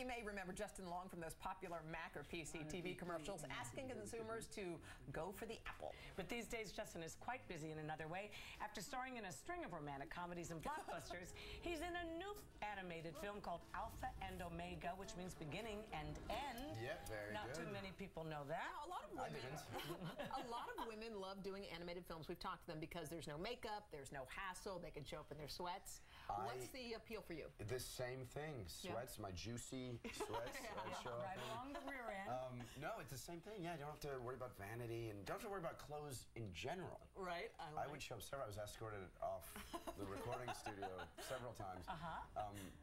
You may remember Justin Long from those popular Mac or PC TV commercials asking consumers to go for the Apple. But these days, Justin is quite busy in another way. After starring in a string of romantic comedies and blockbusters, he's in a new animated film called Alpha and Omega, which means beginning and end. Yep, very Not good. too many people know that. Now, a lot of women love doing animated films. We've talked to them because there's no makeup, there's no hassle, they can show up in their sweats. What's the appeal for you? The same thing. Sweats, my juicy sweats. Show Right up along the rear end. no, it's the same thing. Yeah, you don't have to worry about vanity and don't have to worry about clothes in general. Right. I would show up several. I was escorted off the recording studio several times.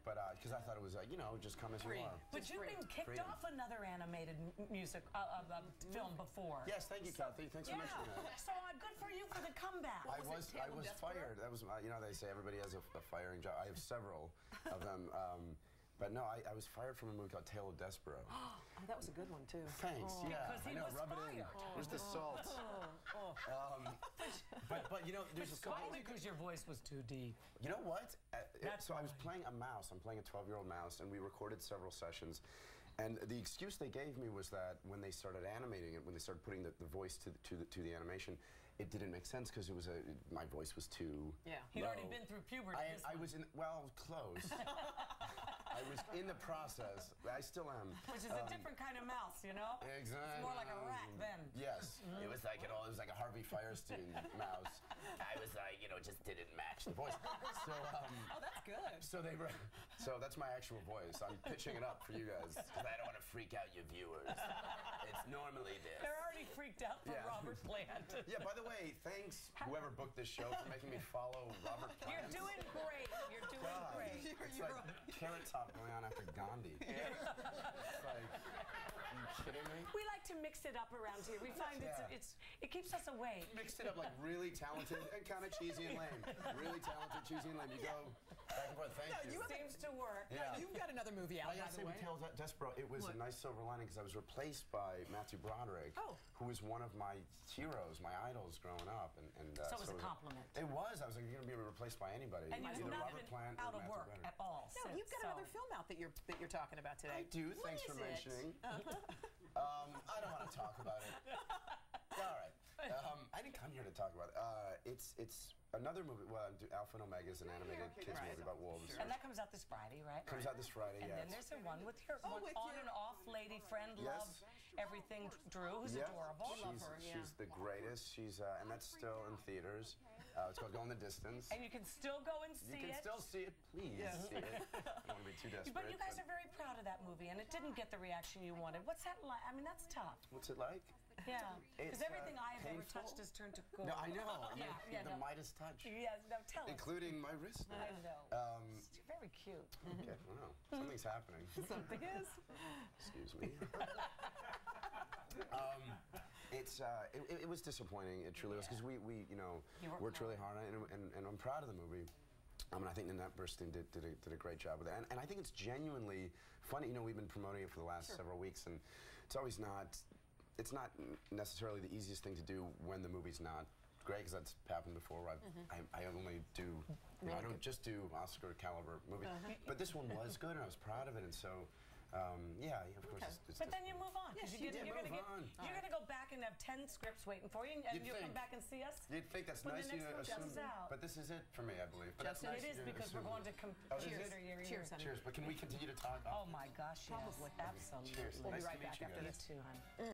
But because I thought it was, you know, just come as you are. But you've been kicked off another animated music film before. Yes, thank you, Kathy. Thanks for mentioning that. So good for you for the comeback. I was fired. That was, you know, they say everybody has a firing job. I have several of them. But no, I was fired from a movie called Tale of Despero. Oh, that was a good one, too. Thanks, yeah. Because he was rub fired. it in. Where's the salt? But you know, there's a couple... because your voice was too deep. You know what? So I was playing a mouse. I'm playing a 12-year-old mouse, and we recorded several sessions. And the excuse they gave me was that when they started animating it, when they started putting the voice to the animation, it didn't make sense because it was my voice was too He'd low. already been through puberty. I was in, well, close. I was in the process. I still am. Which is a different kind of mouse, you know? Exactly. It's more like a rat then. Yes. It was like it was like a Harvey Firestein mouse. I was like, you know, it just didn't match the voice. So oh, that's good. So that's my actual voice. I'm pitching it up for you guys because I don't want to freak out your viewers. It's normally this. They're already freaked out for Robert Plant. Yeah, by the way, thanks whoever booked this show for making me follow Robert Plant. You're doing great. You're doing great. It's like Carrot Top going on after Gandhi. It's like, are you kidding me? We like to mix it up around here. We find it keeps us awake. Mixed it up like really talented and kind of cheesy and lame. Really talented, cheesy and lame. You go back and forth. Thank you. Seems to work. Yeah. You've got another movie out, I gotta say, with Tales of Despero, it was a nice silver lining because I was replaced by Matthew Broderick, who was one of my heroes, my idols growing up. And so it was a compliment. It was. I was like, you're going to be replaced by anybody. And you've not Robert been Plant out or of Matthew work Broderick. at all. No, you've got another film out that you're talking about today. I do. Thanks for mentioning. I don't want to talk about it. All right. I didn't come here to talk about it. It's another movie. Well, Alpha and Omega is an animated kids movie about wolves. And that comes out this Friday, right? Comes out this Friday, and then there's the one with your on and off lady friend, Love Everything Drew, who's adorable. Love her. She's the greatest. She's and that's still in theaters. It's called Going the Distance. And you can still go and see it. You can still see it. Please see it. I don't want to be too desperate. But you guys are very proud of that movie, and it didn't get the reaction you wanted. What's that like? I mean, that's tough. What's it like? Yeah, because everything I've ever touched has turned to gold. No, I know. The no. Midas touch. Yes, no, tell us. Including my wrist. I know. You're very cute. Okay, wow. Something's happening. Something is. Excuse me. It was disappointing. It truly was because we worked really hard on it, and I'm proud of the movie. And I think Nanette Burstein did a great job with it. And I think it's genuinely funny. You know, we've been promoting it for the last several weeks, and it's always not. It's not necessarily the easiest thing to do when the movie's not great, because that's happened before. Where I only do, I don't just do Oscar caliber movies. But this one was good, and I was proud of it, and so. Yeah, of course. It's but then you move on. Yes, you're going to go back and have 10 scripts waiting for you, and you'll come back and see us. You'd think that's nice of you to assume. But this is it for me, I believe. But that's nice it is because we're going to consider your Cheers, honey. Cheers. But can we continue to talk? Oh my gosh, yes. Probably. Absolutely. Cheers. We'll be Nice right to meet back you after guys. this. You too, honey.